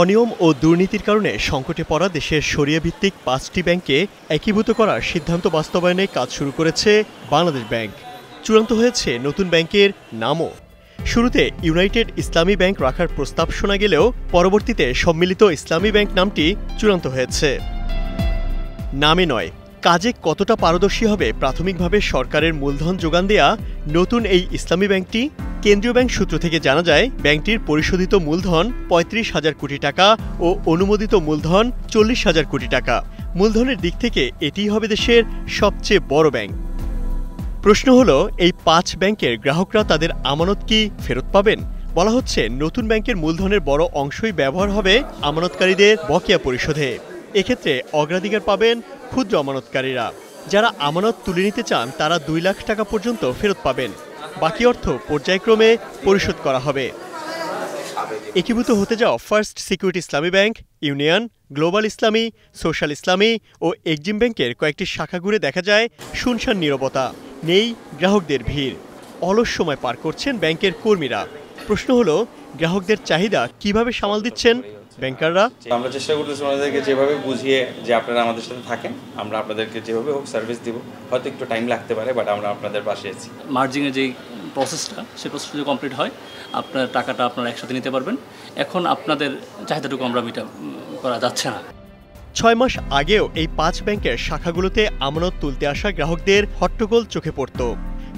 অনিয়ম ও দুর্নীতির কারণে সংকটে পড়া দেশের শরিয়া ভিত্তিক ৫টি ব্যাংককে একীভূত করার সিদ্ধান্ত বাস্তবায়নে কাজ শুরু করেছে বাংলাদেশ ব্যাংক। চূড়ান্ত হয়েছে নতুন ব্যাংকের নামও। শুরুতে ইউনাইটেড ইসলামী ব্যাংক রাখার প্রস্তাব শোনা গেলেও পরবর্তীতে সম্মিলিত ইসলামী ব্যাংক নামটি চূড়ান্ত হয়েছে। নামে নয়, কাজে কতটা পারদর্শী হবে প্রাথমিকভাবে সরকারের মূলধন যোগান দেয়া নতুন এই ইসলামী ব্যাংকটি? কেন্দ্রীয় ব্যাংক সূত্র থেকে জানা যায়, ব্যাংকটির পরিশোধিত মূলধন ৩৫,০০০ কোটি টাকা ও অনুমোদিত মূলধন ৪০,০০০ কোটি টাকা। মূলধনের দিক থেকে এটিই হবে দেশের সবচেয়ে বড় ব্যাংক। প্রশ্ন হলো, এই ৫ ব্যাংকের গ্রাহকরা তাদের আমানত কি ফেরত পাবেন? বলা হচ্ছে, নতুন ব্যাংকের মূলধনের বড় অংশই ব্যবহার হবে আমানতকারীদের বকেয়া পরিশোধে। এক্ষেত্রে অগ্রাধিকার পাবেন ক্ষুদ্র আমানতকারীরা। যারা আমানত তুলে নিতে চান তারা ২ লাখ টাকা পর্যন্ত ফেরত পাবেন। বাকি অর্থ পর্যায়ক্রমে পরিশোধ করা হবে। একীভূত হতে যাওয়া ফার্স্ট সিকিউরিটি ইসলামী ব্যাংক, ইউনিয়ন, গ্লোবাল ইসলামী, সোশ্যাল ইসলামী ও এক্সিম ব্যাংকের কয়েকটি শাখা ঘুরে দেখা যায় শুনশান নীরবতা, নেই গ্রাহকদের ভিড়। অলস সময় পার করছেন ব্যাংকের কর্মীরা। প্রশ্ন হলো, গ্রাহকদের চাহিদা কিভাবে সামাল দিচ্ছেন ব্যাংকাররা? আমরা চেষ্টা করতেছি আমাদেরকে যেভাবে বুঝিয়ে যে আপনারা আমাদের সাথে থাকেন, আমরা আপনাদেরকে যেভাবে হোক সার্ভিস দিব। হয়তো একটু টাইম লাগতে পারে, বাট আমরা আপনাদের পাশে আছি। মার্জিংয়ের যেই প্রসেসটা, সেই প্রসেসটা যদি কমপ্লিট হয়, আপনার টাকাটা আপনারা একসাথে নিতে পারবেন। এখন আপনাদের চাহিদাটুকু আমরা করা যাচ্ছে না। ৬ মাস আগেও এই ৫ ব্যাংকের শাখাগুলোতে আমানত তুলতে আসা গ্রাহকদের হট্টগোল চোখে পড়ত।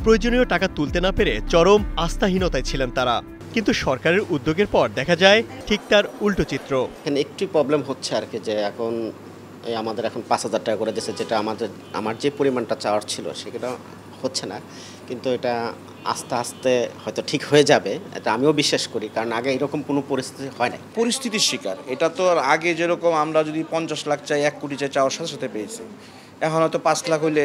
প্রয়োজনীয় টাকা তুলতে না পেরে চরম আস্থাহীনতায় ছিলেন তারা। কিন্তু সরকারের উদ্যোগের পর দেখা যায় ঠিক তার উল্টো চিত্র। এখানে একটু প্রবলেম হচ্ছে আর কি, যে এখন আমাদের এখন ৫,০০০ টাকা করে দিয়েছে, যেটা আমার যে পরিমাণটা চাওয়ার ছিল সেটা হচ্ছে না। কিন্তু এটা আস্তে আস্তে হয়তো ঠিক হয়ে যাবে, এটা আমিও বিশ্বাস করি, কারণ আগে এরকম কোনো পরিস্থিতি হয় নাই। পরিস্থিতির শিকার এটা তো। আর আগে যেরকম আমরা যদি ৫০ লাখ চাই, ১ কোটি চাই, চাওয়ার সাথে সাথে পেয়েছি। এখন হয়তো ৫ লাখ হইলে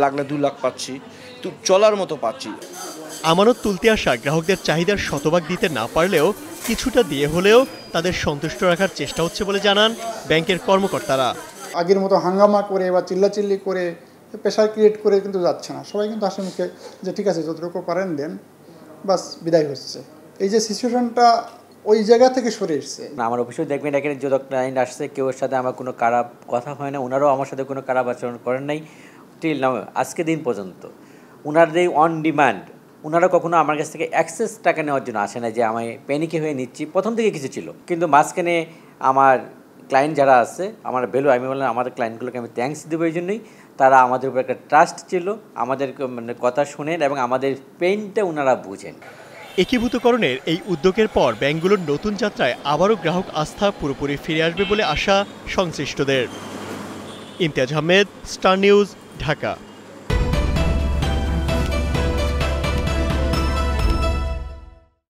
লাগলে ২ লাখ পাচ্ছি, তো চলার মতো পাচ্ছি। আমানত তুলতে আসা গ্রাহকদের চাহিদার শতভাগ দিতে না পারলেও কিছুটা দিয়ে হলেও তাদের সন্তুষ্ট রাখার চেষ্টা হচ্ছে বলে জানান ব্যাংকের কর্মকর্তারা। আগের মতো হাঙ্গামা করে বা চিল্লাচিল্লি করে প্রেশার ক্রিয়েট করে কিন্তু যাচ্ছে না। সবাই কিন্তু হাসি মুখে যে ঠিক আছে, যতটুকু পারেন দেন, বাস বিদায় হচ্ছে। এই যে সিচুয়েশনটা ওই জায়গা থেকে সরে এসছে। আমার অফিসেও দেখবেন এখানে যে ক্লায়েন্ট আসছে, কেউ সাথে আমার কোনো খারাপ কথা হয় না, ওনারাও আমার সাথে কোনো খারাপ আচরণ করেন নাই টিল নাও, আজকে দিন পর্যন্ত। ওনাদের অন ডিমান্ড, ওনারা কখনো আমার কাছ থেকে অ্যাক্সেস টাকা নেওয়ার জন্য আসে না যে আমি প্যানিকে হয়ে নিচ্ছি। প্রথম থেকে কিছু ছিল, কিন্তু মাঝখানে আমার ক্লায়েন্ট যারা আছে, আমার ভ্যালু, আমি বললাম আমাদের ক্লায়েন্টগুলোকে আমি থ্যাঙ্কস দেবো। এই জন্যই তারা আমাদের উপর একটা ট্রাস্ট ছিল, আমাদের কথা শোনেন এবং আমাদের পেইনটা ওনারা বুঝেন। একীভূতকরণের এই উদ্যোগের পর ব্যাংকগুলোর নতুন যাত্রায় আবারও গ্রাহক আস্থা পুরোপুরি ফিরে আসবে বলে আশা সংশ্লিষ্টদের। Imtiaz Ahmed, star news, Dhaka.